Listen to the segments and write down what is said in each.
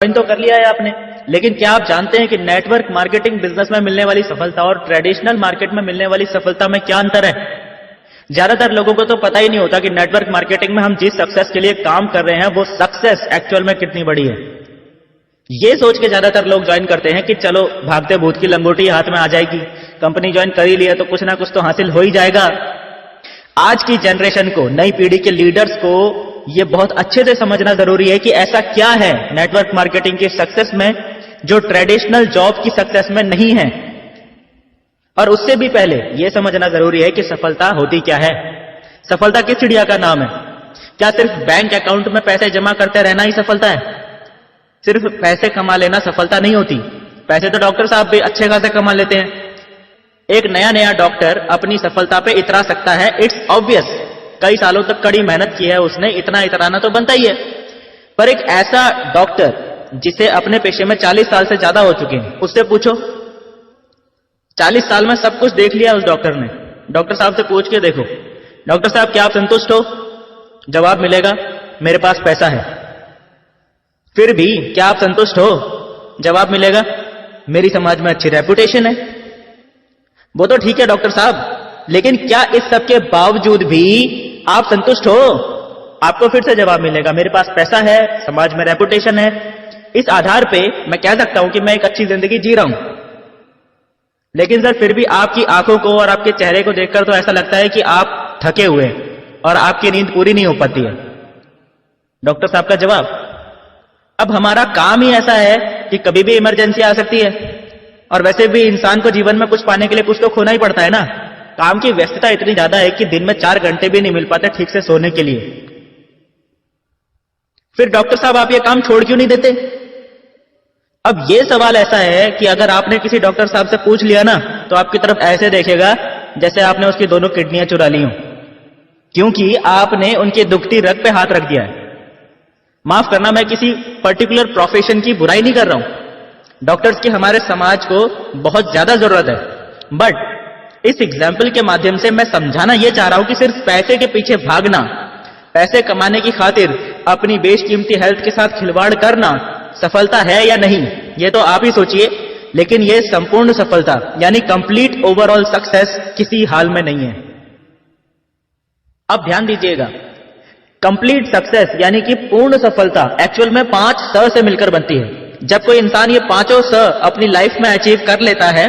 Join तो कर लिया है आपने, लेकिन क्या आप जानते हैं कि नेटवर्क मार्केटिंग बिजनेस में मिलने वाली सफलता और ट्रेडिशनल मार्केट में मिलने वाली सफलता में क्या अंतर है? ज्यादातर लोगों को तो पता ही नहीं होता कि नेटवर्क मार्केटिंग में हम जिस सक्सेस के लिए काम कर रहे हैं वो सक्सेस एक्चुअल में कितनी बड़ी है। ये सोच के ज्यादातर लोग ज्वाइन करते हैं कि चलो भागते भूत की लंगोटी हाथ में आ जाएगी, कंपनी ज्वाइन कर ही लिया तो कुछ ना कुछ तो हासिल हो ही जाएगा। आज की जनरेशन को, नई पीढ़ी के लीडर्स को ये बहुत अच्छे से समझना जरूरी है कि ऐसा क्या है नेटवर्क मार्केटिंग की सक्सेस में जो ट्रेडिशनल जॉब की सक्सेस में नहीं है। और उससे भी पहले यह समझना जरूरी है कि सफलता होती क्या है। सफलता किस चिड़िया का नाम है? क्या सिर्फ बैंक अकाउंट में पैसे जमा करते रहना ही सफलता है? सिर्फ पैसे कमा लेना सफलता नहीं होती। पैसे तो डॉक्टर साहब भी अच्छे खासे कमा लेते हैं। एक नया डॉक्टर अपनी सफलता पे इतरा सकता है, इट्स ऑब्वियस, कई सालों तक कड़ी मेहनत की है उसने, इतना इतराना तो बनता ही है। पर एक ऐसा डॉक्टर जिसे अपने पेशे में 40 साल से ज्यादा हो चुके हैं, उससे पूछो, 40 साल में सब कुछ देख लिया उस डॉक्टर ने, डॉक्टर साहब से पूछ के देखो, डॉक्टर साहब क्या आप संतुष्ट हो? जवाब मिलेगा, मेरे पास पैसा है। फिर भी क्या आप संतुष्ट हो? जवाब मिलेगा, मेरी समाज में अच्छी रेपुटेशन है। वो तो ठीक है डॉक्टर साहब, लेकिन क्या इस सब के बावजूद भी आप संतुष्ट हो? आपको फिर से जवाब मिलेगा, मेरे पास पैसा है, समाज में रेपुटेशन है। इस आधार पे मैं कह सकता हूं कि मैं एक अच्छी जिंदगी जी रहा हूं। लेकिन सर फिर भी आपकी आंखों को और आपके चेहरे को देखकर तो ऐसा लगता है कि आप थके हुए हैं और आपकी नींद पूरी नहीं हो पाती है। डॉक्टर साहब का जवाब, अब हमारा काम ही ऐसा है कि कभी भी इमरजेंसी आ सकती है, और वैसे भी इंसान को जीवन में कुछ पाने के लिए कुछ तो खोना ही पड़ता है ना। काम की व्यस्तता इतनी ज्यादा है कि दिन में 4 घंटे भी नहीं मिल पाते ठीक से सोने के लिए। फिर डॉक्टर साहब आप ये काम छोड़ क्यों नहीं देते? अब ये सवाल ऐसा है कि अगर आपने किसी डॉक्टर साहब से पूछ लिया ना, तो आपकी तरफ ऐसे देखेगा जैसे आपने उसकी दोनों किडनियां चुरा ली हो, क्योंकि आपने उनकी दुखती रग पे हाथ रख दिया है। माफ करना, मैं किसी पर्टिकुलर प्रोफेशन की बुराई नहीं कर रहा हूं। डॉक्टर्स की हमारे समाज को बहुत ज्यादा जरूरत है, बट इस एग्जाम्पल के माध्यम से मैं समझाना यह चाह रहा हूं कि सिर्फ पैसे के पीछे भागना, पैसे कमाने की खातिर अपनी बेशकीमती हेल्थ के साथ खिलवाड़ करना सफलता है या नहीं, यह तो आप ही सोचिए। लेकिन यह संपूर्ण सफलता यानी कंप्लीट ओवरऑल सक्सेस किसी हाल में नहीं है। अब ध्यान दीजिएगा, कंप्लीट सक्सेस यानी कि पूर्ण सफलता एक्चुअल में 5 स से मिलकर बनती है। जब कोई इंसान ये 5 स अपनी लाइफ में अचीव कर लेता है,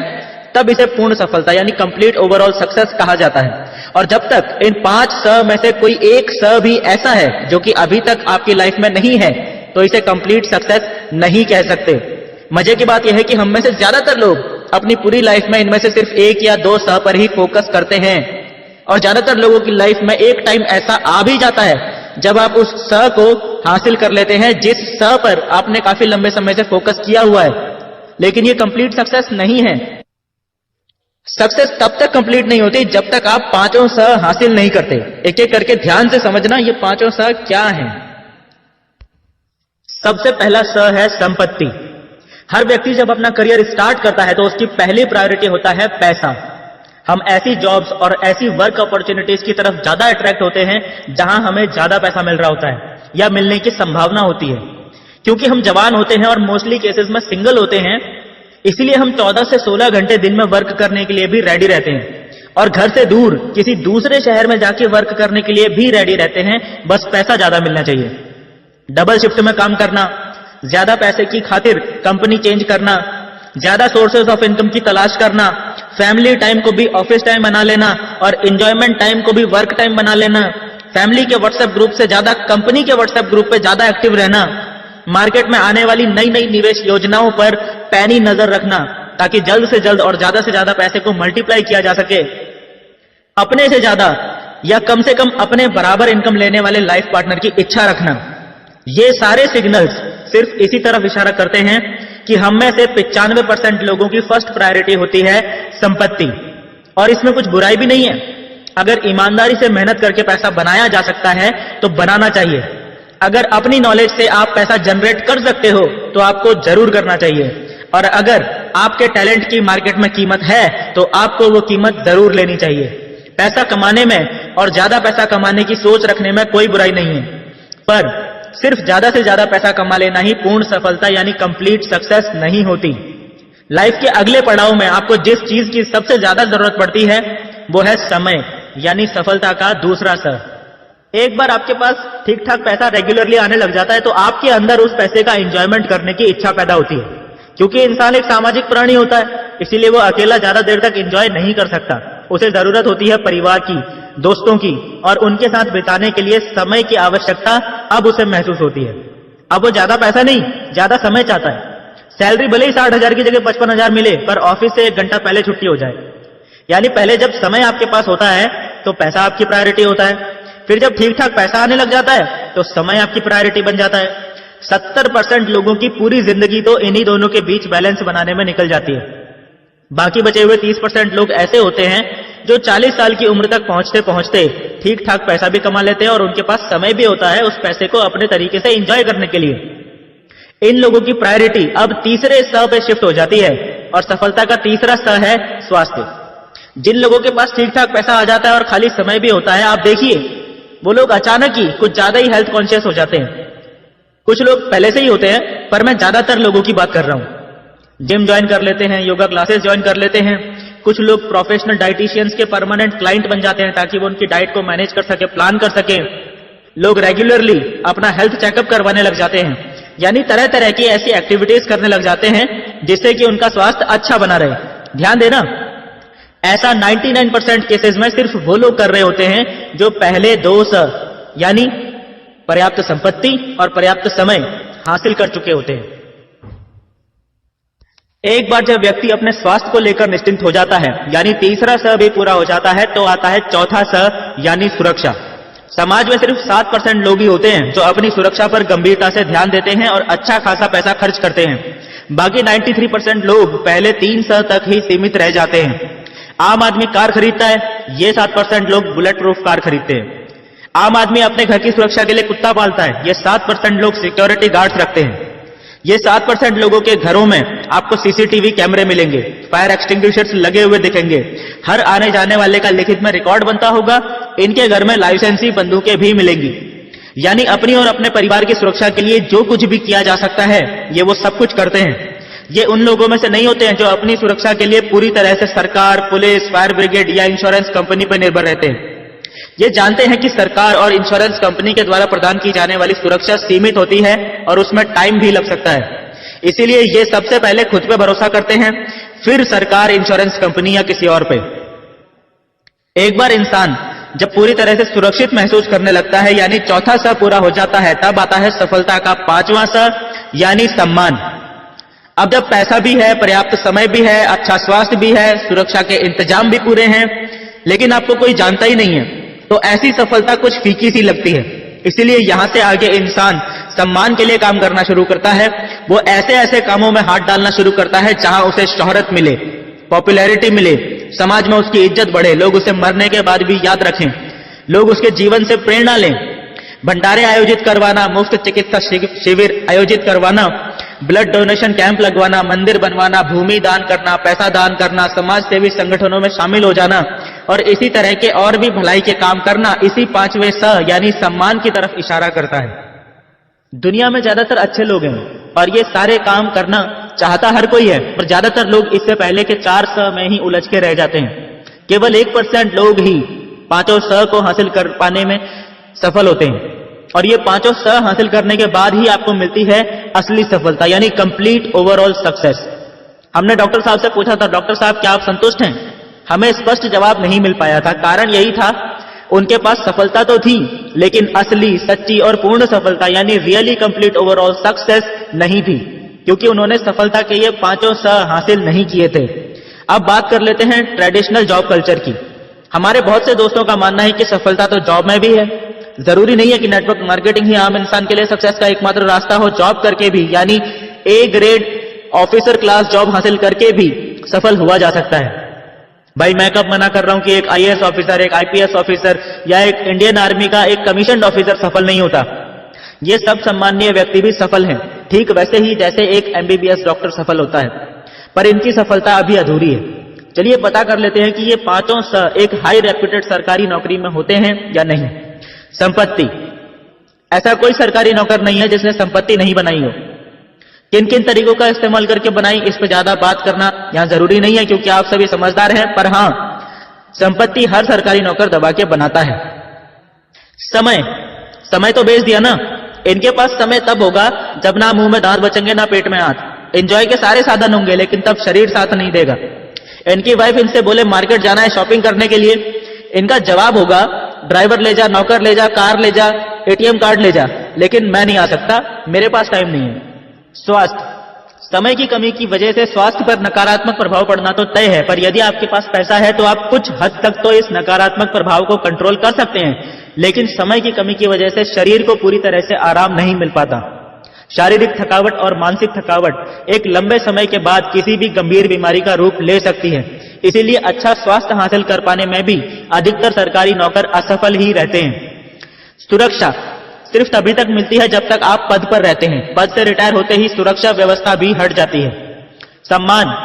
तब इसे पूर्ण सफलता यानी कंप्लीट ओवरऑल सक्सेस कहा जाता है। और जब तक इन 5 स में से कोई एक स भी ऐसा है जो कि अभी तक आपकी लाइफ में नहीं है, तो इसे कंप्लीट सक्सेस नहीं कह सकते। मजे की बात यह है कि हम में से ज्यादातर लोग अपनी पूरी लाइफ में इनमें से सिर्फ 1 या 2 स पर ही फोकस करते हैं। और ज्यादातर लोगों की लाइफ में एक टाइम ऐसा आ भी जाता है जब आप उस स को हासिल कर लेते हैं जिस स पर आपने काफी लंबे समय से फोकस किया हुआ है, लेकिन ये कंप्लीट सक्सेस नहीं है। सक्सेस तब तक कंप्लीट नहीं होती जब तक आप 5 स हासिल नहीं करते। एक एक करके ध्यान से समझना ये 5 स क्या है। सबसे पहला स है संपत्ति। हर व्यक्ति जब अपना करियर स्टार्ट करता है तो उसकी पहली प्रायोरिटी होता है पैसा। हम ऐसी जॉब्स और ऐसी वर्क अपॉर्चुनिटीज की तरफ ज्यादा अट्रैक्ट होते हैं जहां हमें ज्यादा पैसा मिल रहा होता है या मिलने की संभावना होती है। क्योंकि हम जवान होते हैं और मोस्टली केसेस में सिंगल होते हैं, इसलिए हम 14 से 16 घंटे दिन में वर्क करने के लिए भी रेडी रहते हैं और घर से दूर किसी दूसरे शहर में जाके वर्क करने के लिए भी रेडी रहते हैं, बस पैसा ज्यादा मिलना चाहिए। डबल शिफ्ट में काम करना, ज्यादा पैसे की खातिर कंपनी चेंज करना, ज्यादा सोर्सेज ऑफ इनकम की तलाश करना, फैमिली टाइम को भी ऑफिस टाइम बना लेना और एंजॉयमेंट टाइम को भी वर्क टाइम बना लेना, फैमिली के व्हाट्सएप ग्रुप से ज्यादा कंपनी के व्हाट्सएप ग्रुप पे ज्यादा एक्टिव रहना, मार्केट में आने वाली नई नई निवेश योजनाओं पर पैनी नजर रखना ताकि जल्द से जल्द और ज्यादा से ज्यादा पैसे को मल्टीप्लाई किया जा सके, अपने से ज्यादा या कम से कम अपने बराबर इनकम लेने वाले लाइफ पार्टनर की इच्छा रखना। ये सारे सिग्नल्स सिर्फ इसी तरफ इशारा करते हैं कि हम में से 95% लोगों की फर्स्ट प्रायोरिटी होती है संपत्ति। और इसमें कुछ बुराई भी नहीं है। अगर ईमानदारी से मेहनत करके पैसा बनाया जा सकता है तो बनाना चाहिए। अगर अपनी नॉलेज से आप पैसा जनरेट कर सकते हो तो आपको जरूर करना चाहिए। और अगर आपके टैलेंट की मार्केट में कीमत है तो आपको वो कीमत जरूर लेनी चाहिए। पैसा कमाने में और ज्यादा पैसा कमाने की सोच रखने में कोई बुराई नहीं है, पर सिर्फ ज्यादा से ज्यादा पैसा कमा लेना ही पूर्ण सफलता यानी कंप्लीट सक्सेस नहीं होती। लाइफ के अगले पड़ाव में आपको जिस चीज की सबसे ज्यादा जरूरत पड़ती है वो है समय, यानी सफलता का दूसरा स। एक बार आपके पास ठीक ठाक पैसा रेगुलरली आने लग जाता है तो आपके अंदर उस पैसे का एंजॉयमेंट करने की इच्छा पैदा होती है, क्योंकि इंसान एक सामाजिक प्राणी होता है, इसीलिए वो अकेला ज्यादा देर तक एंजॉय नहीं कर सकता। उसे जरूरत होती है परिवार की, दोस्तों की, और उनके साथ बिताने के लिए समय की आवश्यकता अब उसे महसूस होती है। अब वो ज्यादा पैसा नहीं, ज्यादा समय चाहता है। सैलरी भले ही 60,000 की जगह 55,000 मिले, पर ऑफिस से 1 घंटा पहले छुट्टी हो जाए। यानी पहले जब समय आपके पास होता है तो पैसा आपकी प्रायोरिटी होता है, फिर जब ठीक ठाक पैसा आने लग जाता है तो समय आपकी प्रायोरिटी बन जाता है। 70% लोगों की पूरी जिंदगी तो इन्हीं दोनों के बीच बैलेंस बनाने में निकल जाती है। बाकी बचे हुए 30% लोग ऐसे होते हैं जो 40 साल की उम्र तक पहुंचते पहुंचते ठीक ठाक पैसा भी कमा लेते हैं और उनके पास समय भी होता है उस पैसे को अपने तरीके से एंजॉय करने के लिए। इन लोगों की प्रायोरिटी अब तीसरे स पे शिफ्ट हो जाती है और सफलता का तीसरा स है स्वास्थ्य। जिन लोगों के पास ठीक ठाक पैसा आ जाता है और खाली समय भी होता है, आप देखिए वो लोग अचानक ही कुछ ज्यादा ही हेल्थ कॉन्शियस हो जाते हैं। कुछ लोग पहले से ही होते हैं, पर मैं ज्यादातर लोगों की बात कर रहा हूं। जिम ज्वाइन कर लेते हैं, योगा क्लासेस ज्वाइन कर लेते हैं। कुछ लोग प्रोफेशनल डाइटिशियंस के परमानेंट क्लाइंट बन जाते हैं ताकि वो उनकी डाइट को मैनेज कर सके, प्लान कर सके। लोग रेगुलरली अपना हेल्थ चेकअप करवाने लग जाते हैं, यानी तरह तरह की ऐसी एक्टिविटीज करने लग जाते हैं जिससे कि उनका स्वास्थ्य अच्छा बना रहे। ध्यान देना, ऐसा 99% केसेस में सिर्फ वो लोग कर रहे होते हैं जो पहले 2 स यानी पर्याप्त संपत्ति और पर्याप्त समय हासिल कर चुके होते हैं। एक बार जब व्यक्ति अपने स्वास्थ्य को लेकर निश्चिंत हो जाता है, यानी तीसरा स भी पूरा हो जाता है, तो आता है चौथा स यानी सुरक्षा। समाज में सिर्फ 7% लोग ही होते हैं जो अपनी सुरक्षा पर गंभीरता से ध्यान देते हैं और अच्छा खासा पैसा खर्च करते हैं। बाकी 93% लोग पहले 3 स तक ही सीमित रह जाते हैं। आम आदमी कार खरीदता है, ये 7% लोग बुलेट प्रूफ कार खरीदते हैं। आम आदमी अपने घर की सुरक्षा के लिए कुत्ता पालता है, ये 7% लोग सिक्योरिटी गार्ड्स रखते हैं। ये 7% लोगों के घरों में आपको सीसीटीवी कैमरे मिलेंगे, फायर एक्सटिंग्विशर्स लगे हुए दिखेंगे, हर आने जाने वाले का लिखित में रिकॉर्ड बनता होगा। इनके घर में लाइसेंसी बंदूकें भी मिलेंगी। यानी अपनी और अपने परिवार की सुरक्षा के लिए जो कुछ भी किया जा सकता है ये वो सब कुछ करते हैं। ये उन लोगों में से नहीं होते हैं जो अपनी सुरक्षा के लिए पूरी तरह से सरकार, पुलिस, फायर ब्रिगेड या इंश्योरेंस कंपनी पर निर्भर रहते हैं। ये जानते हैं कि सरकार और इंश्योरेंस कंपनी के द्वारा प्रदान की जाने वाली सुरक्षा सीमित होती है और उसमें टाइम भी लग सकता है। इसीलिए ये सबसे पहले खुद पे भरोसा करते हैं, फिर सरकार, इंश्योरेंस कंपनी या किसी और पे। एक बार इंसान जब पूरी तरह से सुरक्षित महसूस करने लगता है, यानी चौथा स पूरा हो जाता है, तब आता है सफलता का 5वां स यानी सम्मान। अब जब पैसा भी है, पर्याप्त समय भी है, अच्छा स्वास्थ्य भी है, सुरक्षा के इंतजाम भी पूरे हैं, लेकिन आपको कोई जानता ही नहीं है, तो ऐसी सफलता कुछ फीकी सी लगती है। इसीलिए यहां से आगे इंसान सम्मान के लिए काम करना शुरू करता है। वो ऐसे ऐसे कामों में हाथ डालना शुरू करता है जहां उसे शोहरत मिले, पॉपुलैरिटी मिले, समाज में उसकी इज्जत बढ़े, लोग उसे मरने के बाद भी याद रखें, लोग उसके जीवन से प्रेरणा लें। भंडारे आयोजित करवाना, मुफ्त चिकित्सा शिविर आयोजित करवाना, ब्लड डोनेशन कैंप लगवाना, मंदिर बनवाना, भूमि दान करना, पैसा दान करना, समाज सेवी संगठनों में शामिल हो जाना और इसी तरह के और भी भलाई के काम करना, इसी 5वें स यानी सम्मान की तरफ इशारा करता है। दुनिया में ज्यादातर अच्छे लोग हैं और ये सारे काम करना चाहता हर कोई है, पर ज्यादातर लोग इससे पहले के 4 स में ही उलझ के रह जाते हैं। केवल 1% लोग ही 5 स को हासिल कर पाने में सफल होते हैं और ये 5 स हासिल करने के बाद ही आपको मिलती है असली सफलता यानी कंप्लीट ओवरऑल सक्सेस। हमने डॉक्टर साहब से पूछा था, डॉक्टर साहब क्या आप संतुष्ट हैं? हमें स्पष्ट जवाब नहीं मिल पाया था। कारण यही था, उनके पास सफलता तो थी लेकिन असली, सच्ची और पूर्ण सफलता यानी रियली कंप्लीट ओवरऑल सक्सेस नहीं थी, क्योंकि उन्होंने सफलता के ये 5 स हासिल नहीं किए थे। अब बात कर लेते हैं ट्रेडिशनल जॉब कल्चर की। हमारे बहुत से दोस्तों का मानना है कि सफलता तो जॉब में भी है। जरूरी नहीं है कि नेटवर्क मार्केटिंग ही आम इंसान के लिए सक्सेस का एकमात्र रास्ता हो। जॉब करके भी यानी A grade officer class job हासिल करके भी सफल हुआ जा सकता है। भाई मैं कब मना कर रहा हूं कि एक आईएएस ऑफिसर, एक आईपीएस ऑफिसर या एक इंडियन आर्मी का एक कमीशन ऑफिसर सफल नहीं होता। ये सब सम्मानीय व्यक्ति भी सफल हैं, ठीक वैसे ही जैसे एक एमबीबीएस डॉक्टर सफल होता है, पर इनकी सफलता अभी अधूरी है। चलिए पता कर लेते हैं कि ये 5 स एक हाई रेप्यूटेड सरकारी नौकरी में होते हैं या नहीं। संपत्ति, ऐसा कोई सरकारी नौकर नहीं है जिसने संपत्ति नहीं बनाई हो। किन किन तरीकों का इस्तेमाल करके बनाई, इस पर ज्यादा बात करना यहां जरूरी नहीं है क्योंकि आप सभी समझदार हैं। पर हां, संपत्ति हर सरकारी नौकर दबा के बनाता है। समय तो बेच दिया ना। इनके पास समय तब होगा जब ना मुंह में दांत बचेंगे ना पेट में हाथ। एंजॉय के सारे साधन होंगे लेकिन तब शरीर साथ नहीं देगा। इनकी वाइफ इनसे बोले मार्केट जाना है शॉपिंग करने के लिए, इनका जवाब होगा ड्राइवर ले जा, नौकर ले जा, कार ले जा, एटीएम कार्ड ले जा, लेकिन मैं नहीं आ सकता, मेरे पास टाइम नहीं है। स्वास्थ्य, समय की कमी की वजह से स्वास्थ्य पर नकारात्मक प्रभाव पड़ना तो तय है, पर यदि आपके पास पैसा है तो आप कुछ हद तक तो इस नकारात्मक प्रभाव को कंट्रोल कर सकते हैं, लेकिन समय की कमी की वजह से शरीर को पूरी तरह से आराम नहीं मिल पाता। शारीरिक थकावट और मानसिक थकावट एक लंबे समय के बाद किसी भी गंभीर बीमारी का रूप ले सकती है। इसीलिए अच्छा स्वास्थ्य हासिल कर पाने में भी अधिकतर सरकारी नौकर असफल ही रहते हैं। सुरक्षा सिर्फ तभी तक मिलती है जब तक आप पद पर रहते हैं। पद से रिटायर होते ही सुरक्षा व्यवस्था भी हट जाती है। सम्मान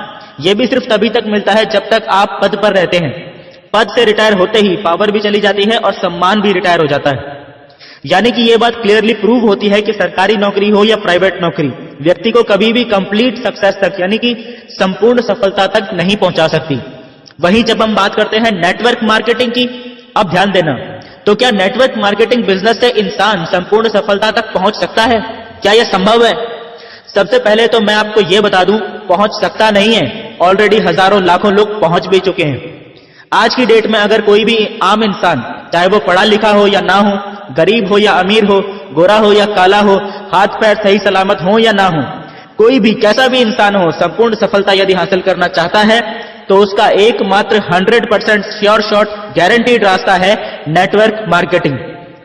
यह भी सिर्फ तभी तक मिलता है जब तक आप पद पर रहते हैं। पद से रिटायर होते ही पावर भी चली जाती है और सम्मान भी रिटायर हो जाता है। यानी कि यह बात क्लियरली प्रूव होती है कि सरकारी नौकरी हो या प्राइवेट नौकरी, व्यक्ति को कभी भी कंप्लीट सक्सेस तक यानी कि संपूर्ण सफलता तक नहीं पहुंचा सकती। वहीं जब हम बात करते हैं नेटवर्क मार्केटिंग की, अब ध्यान देना, तो क्या नेटवर्क मार्केटिंग बिजनेस से इंसान संपूर्ण सफलता तक पहुंच सकता है? क्या यह संभव है? सबसे पहले तो मैं आपको यह बता दूं, पहुंच सकता नहीं है। ऑलरेडी हजारों लाखों लोग पहुंच भी चुके हैं। आज की डेट में अगर कोई भी आम इंसान, चाहे वो पढ़ा लिखा हो या ना हो, गरीब हो या अमीर हो, गोरा हो या काला हो, हाथ पैर सही सलामत हो या ना हो, कोई भी कैसा भी इंसान हो, संपूर्ण सफलता यदि हासिल करना चाहता है तो उसका एकमात्र 100% श्योर शॉट गारंटीड रास्ता है नेटवर्क मार्केटिंग।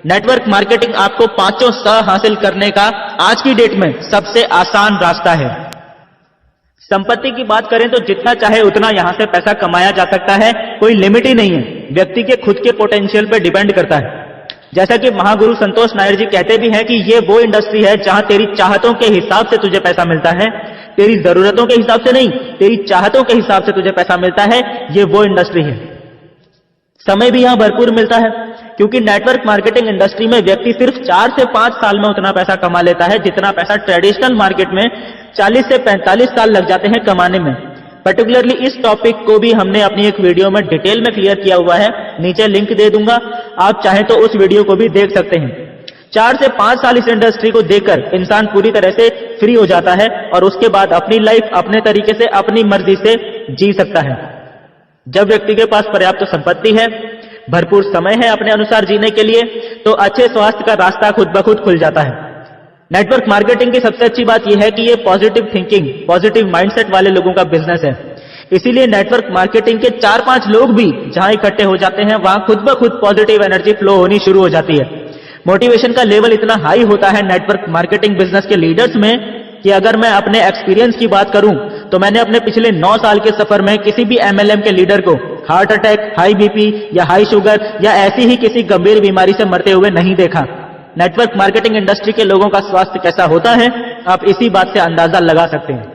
नेटवर्क मार्केटिंग आपको पांचों स हासिल करने का आज की डेट में सबसे आसान रास्ता है। संपत्ति की बात करें तो जितना चाहे उतना यहां से पैसा कमाया जा सकता है, कोई लिमिट ही नहीं है। व्यक्ति के खुद के पोटेंशियल पे डिपेंड करता है। जैसा कि महागुरु संतोष नायर जी कहते भी हैं कि ये वो इंडस्ट्री है जहां तेरी चाहतों के हिसाब से तुझे पैसा मिलता है, तेरी जरूरतों के हिसाब से नहीं, तेरी चाहतों के हिसाब से तुझे पैसा मिलता है। ये वो इंडस्ट्री है। समय भी यहां भरपूर मिलता है क्योंकि नेटवर्क मार्केटिंग इंडस्ट्री में व्यक्ति सिर्फ 4 से 5 साल में उतना पैसा कमा लेता है जितना पैसा ट्रेडिशनल मार्केट में 40 से 45 साल लग जाते हैं कमाने में। पर्टिकुलरली इस टॉपिक को भी हमने अपनी एक वीडियो में डिटेल में क्लियर किया हुआ है, नीचे लिंक दे दूंगा, आप चाहें तो उस वीडियो को भी देख सकते हैं। 4 से 5 साल इस इंडस्ट्री को देकर इंसान पूरी तरह से फ्री हो जाता है और उसके बाद अपनी लाइफ अपने तरीके से अपनी मर्जी से जी सकता है। जब व्यक्ति के पास पर्याप्त संपत्ति है, भरपूर समय है अपने अनुसार जीने के लिए, तो अच्छे स्वास्थ्य का रास्ता खुद ब खुद खुल जाता है। नेटवर्क मार्केटिंग की सबसे अच्छी बात यह है कि ये पॉजिटिव थिंकिंग, पॉजिटिव माइंडसेट वाले लोगों का बिजनेस है। इसीलिए नेटवर्क मार्केटिंग के 4-5 लोग भी जहां इकट्ठे हो जाते हैं वहां खुद ब खुद पॉजिटिव एनर्जी फ्लो होनी शुरू हो जाती है। मोटिवेशन का लेवल इतना हाई होता है नेटवर्क मार्केटिंग बिजनेस के लीडर्स में कि अगर मैं अपने एक्सपीरियंस की बात करूं तो मैंने अपने पिछले 9 साल के सफर में किसी भी MLM के लीडर को हार्ट अटैक, हाई बीपी या हाई शुगर या ऐसी ही किसी गंभीर बीमारी से मरते हुए नहीं देखा। नेटवर्क मार्केटिंग इंडस्ट्री के लोगों का स्वास्थ्य कैसा होता है, आप इसी बात से अंदाजा लगा सकते हैं।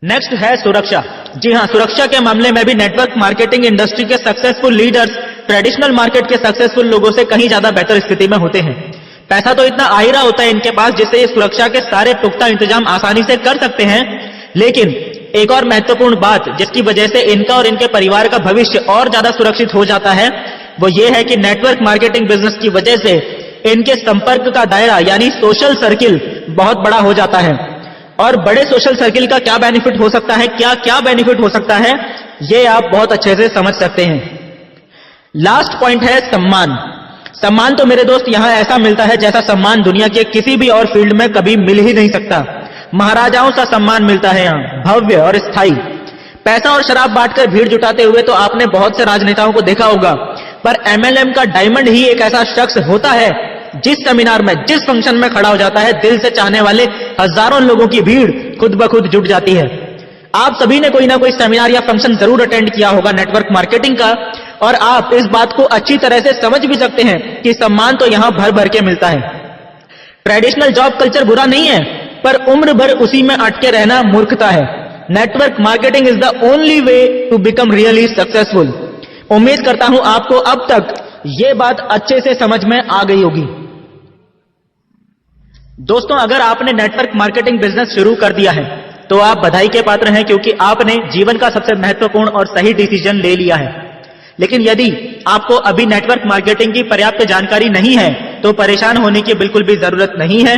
नेक्स्ट है सुरक्षा। जी हां, सुरक्षा के मामले में भी नेटवर्क मार्केटिंग इंडस्ट्री के सक्सेसफुल लीडर्स ट्रेडिशनल मार्केट के सक्सेसफुल लोगों से कहीं ज्यादा बेहतर स्थिति में होते हैं। पैसा तो इतना आ ही रहा होता है इनके पास जिससे ये सुरक्षा के सारे पुख्ता इंतजाम आसानी से कर सकते हैं। लेकिन एक और महत्वपूर्ण बात जिसकी वजह से इनका और इनके परिवार का भविष्य और ज्यादा सुरक्षित हो जाता है वो ये है कि नेटवर्क मार्केटिंग बिजनेस की वजह से इनके संपर्क का दायरा यानी सोशल सर्किल बहुत बड़ा हो जाता है। और बड़े सोशल सर्किल का क्या बेनिफिट हो सकता है, क्या क्या बेनिफिट हो सकता है, ये आप बहुत अच्छे से समझ सकते हैं। लास्ट पॉइंट है सम्मान। सम्मान तो मेरे दोस्त यहां ऐसा मिलता है जैसा सम्मान दुनिया के किसी भी और फील्ड में कभी मिल ही नहीं सकता। महाराजाओं सा सम्मान मिलता है यहां, भव्य और स्थायी। पैसा और शराब बांटकर भीड़ जुटाते हुए तो आपने बहुत से राजनेताओं को देखा होगा, पर MLM का डायमंड ही एक ऐसा शख्स होता है जिस सेमिनार में, जिस फंक्शन में खड़ा हो जाता है, दिल से चाहने वाले हजारों लोगों की भीड़ खुद ब खुद जुट जाती है। आप सभी ने कोई ना कोई सेमिनार या फंक्शन जरूर अटेंड किया होगा नेटवर्क मार्केटिंग का, और आप इस बात को अच्छी तरह से समझ भी सकते हैं कि सम्मान तो यहां भर भर के मिलता है। ट्रेडिशनल जॉब कल्चर बुरा नहीं है, पर उम्र भर उसी में अटके रहना मूर्खता है। Network marketing is the only way to become really successful. उम्मीद करता हूं आपको अब तक ये बात अच्छे से समझ में आ गई होगी। दोस्तों, अगर आपने नेटवर्क मार्केटिंग बिजनेस शुरू कर दिया है तो आप बधाई के पात्र हैं, क्योंकि आपने जीवन का सबसे महत्वपूर्ण और सही डिसीजन ले लिया है। लेकिन यदि आपको अभी नेटवर्क मार्केटिंग की पर्याप्त जानकारी नहीं है तो परेशान होने की बिल्कुल भी जरूरत नहीं है।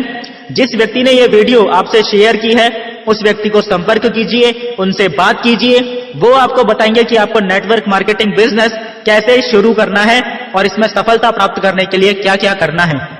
जिस व्यक्ति ने यह वीडियो आपसे शेयर की है उस व्यक्ति को संपर्क कीजिए, उनसे बात कीजिए। वो आपको बताएंगे कि आपको नेटवर्क मार्केटिंग बिजनेस कैसे शुरू करना है और इसमें सफलता प्राप्त करने के लिए क्या क्या करना है।